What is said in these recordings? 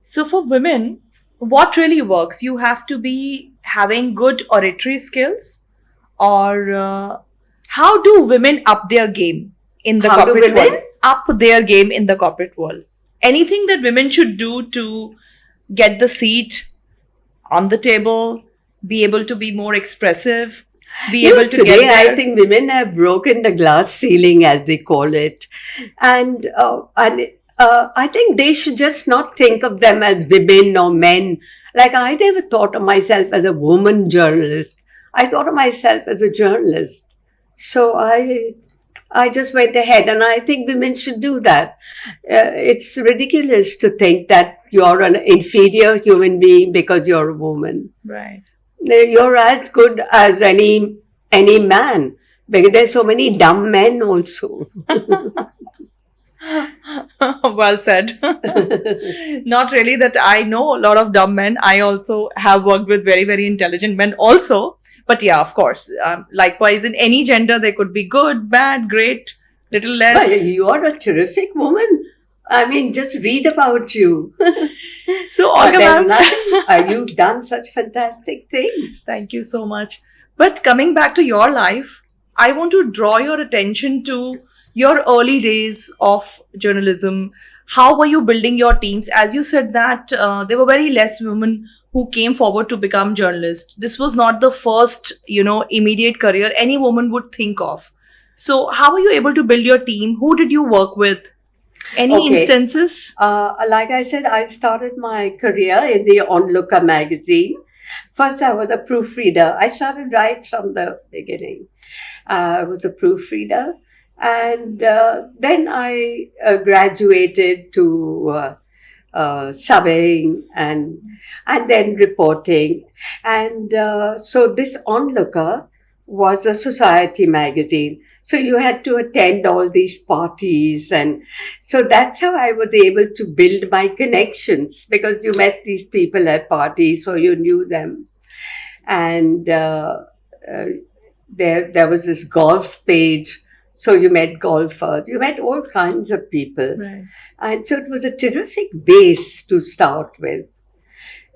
So for women, what really works? You have to be having good oratory skills, or how do women up their game in the How do corporate world? women? Up their game in the corporate world. Anything that women should do to get the seat on the table, be able to be more expressive, be able to Today get I there. think women have broken the glass ceiling, as they call it, and I think they should just not think of them as women or men. Like I never thought of myself as a woman journalist. I thought of myself as a journalist. So I just went ahead, and I think women should do that. It's ridiculous to think that you're an inferior human being because you're a woman. Right. You're as good as any man, because there's so many dumb men also. Well said. Not really that I know a lot of dumb men. I also have worked with very, very intelligent men also. But yeah, of course. Likewise, in any gender, they could be good, bad, great, little But less. you're a terrific woman. I mean, just read about you. So, Olga There's ma'am, nothing. You've done such fantastic things. thank you so much. But coming back to your life, I want to draw your attention to your early days of journalism. How were you building your teams? As you said that there were very less women who came forward to become journalists. This was not the first, immediate career any woman would think of. So, how were you able to build your team? Who did you work with? Any Okay. instances? Like I said, I started my career in the Onlooker magazine. First, I was a proofreader. I started right from the beginning. I was a proofreader. And then I graduated to subbing and then reporting. And so this Onlooker was a society magazine. So you had to attend all these parties. And so that's how I was able to build my connections, because you met these people at parties, so you knew them. And uh, there was this golf page. So you met golfers, you met all kinds of people. Right. And so it was a terrific base to start with.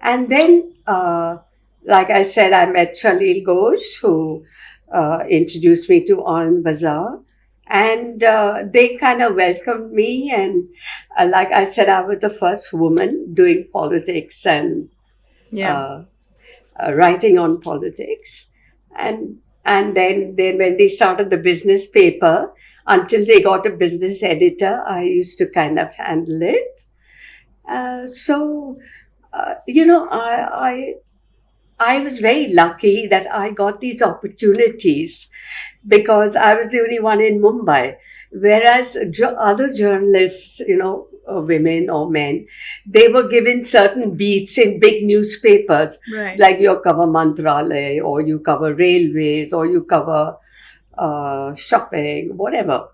And then, like I said, I met Shalil Ghosh, who introduced me to Anand Bazaar. And they kind of welcomed me. And like I said, I was the first woman doing politics and Yeah. uh, writing on politics. And then when they started the business paper, until they got a business editor, I used to kind of handle it. So, you know, I was very lucky that I got these opportunities because I was the only one in Mumbai. Whereas other journalists, women or men, they were given certain beats in big newspapers, Right. like you cover Mantralaya, or you cover railways, or you cover shopping, whatever.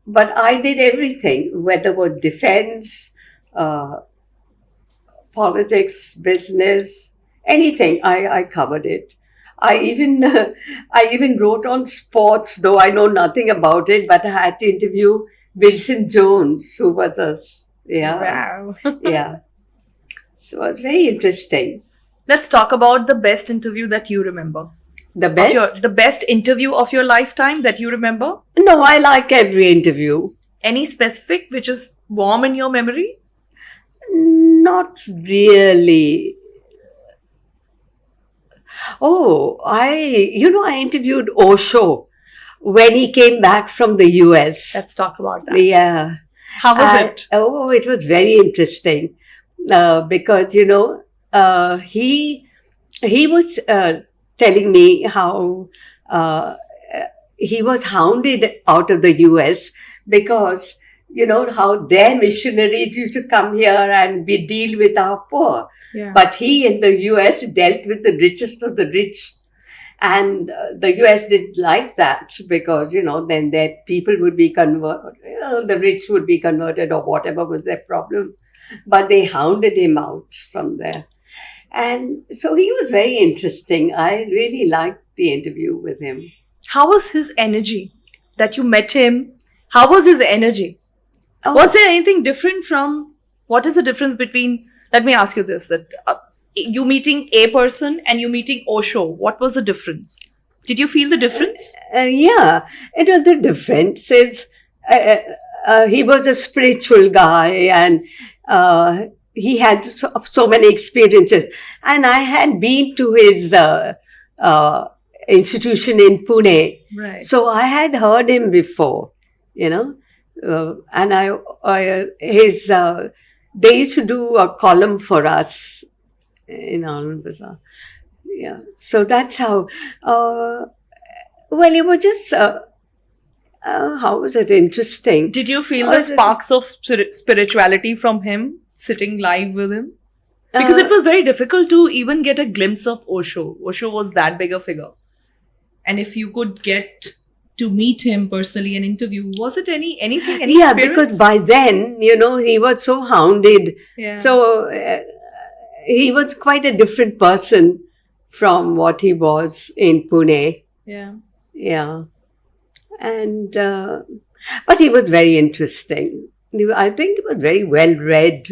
But I did everything, whether it was defense, uh, politics, business, anything. I covered it. I even I even wrote on sports, though I know nothing about it. But I had to interview Wilson Jones, who was yeah, Wow. yeah. So it was very interesting. Let's talk about the best interview that you remember. The Of your best? the best interview of your lifetime that you remember? No, I like every interview. Any specific which is warm in your memory? Not really. Oh, I interviewed Osho when he came back from the US. Let's talk about that. Yeah. How was it? Oh, it was very interesting because, he was telling me how uh, he was hounded out of the US because, how their missionaries used to come here and be deal with our poor. Yeah. But he in the US dealt with the richest of the rich. And the US didn't like that because, then their people would be converted, the rich would be converted or whatever was their problem. But they hounded him out from there. And so he was very interesting. I really liked the interview with him. How was his energy that you met him? How was his energy? Oh, Was there anything different from What is the difference between, let me ask you this, that you meeting a person and you meeting Osho, what was the difference? Did you feel the difference? Yeah, the difference is he was a spiritual guy, and he had so many experiences. And I had been to his institution in Pune, Right. so I had heard him before, and his they used to do a column for us in Anand Bazaar. Yeah, so that's how. Well, it was just how was it interesting? Did you feel Oh, the it- sparks of spirituality from him sitting live with him? Because Uh, it was very difficult to even get a glimpse of Osho. Osho was that big a figure. And if you could get to meet him personally and interview, was it any yeah, experience? because by then, he was so hounded. Yeah. So he was quite a different person from what he was in Pune. Yeah. Yeah. And, but he was very interesting. I think he was very well read.